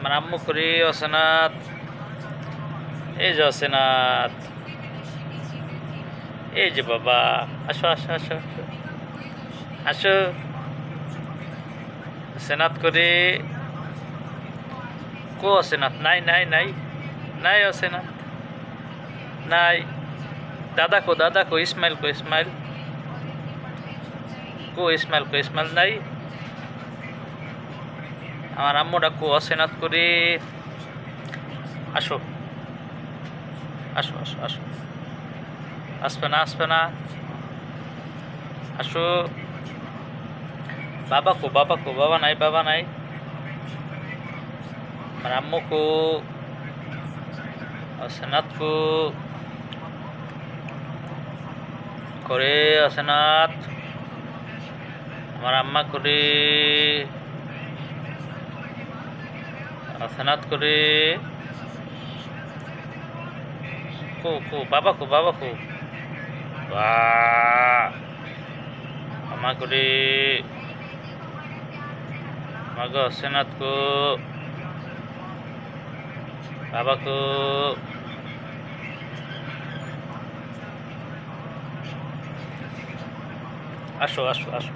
আমার আম্মু করি অসনাথ, এই যে অসনাথ, এই যে বাবা, আসো আসো আসো আসো আসো, অসনাথ করি, কো অসনাথ, নাই নাই নাই নাই অসনাথ নাই, দাদা কো ইসমাইল কো ইসমাইল, কো ইসমাইল কো ইসমাইল নাই, আমার আম্মুটা কো অসনাথ করি, আসো আসো আসো আসো, আসবে না আসো, বাবা কো, বাবা নাই, আমার আম্মু কো অসনাথ কো, করে অসনাথ, আমার আম্মা করে অসনাথ করে, কো বাবা কো বা, আম্মা করে মাগো অসনাথ কো, বাবা কো, আসো আসো আসো।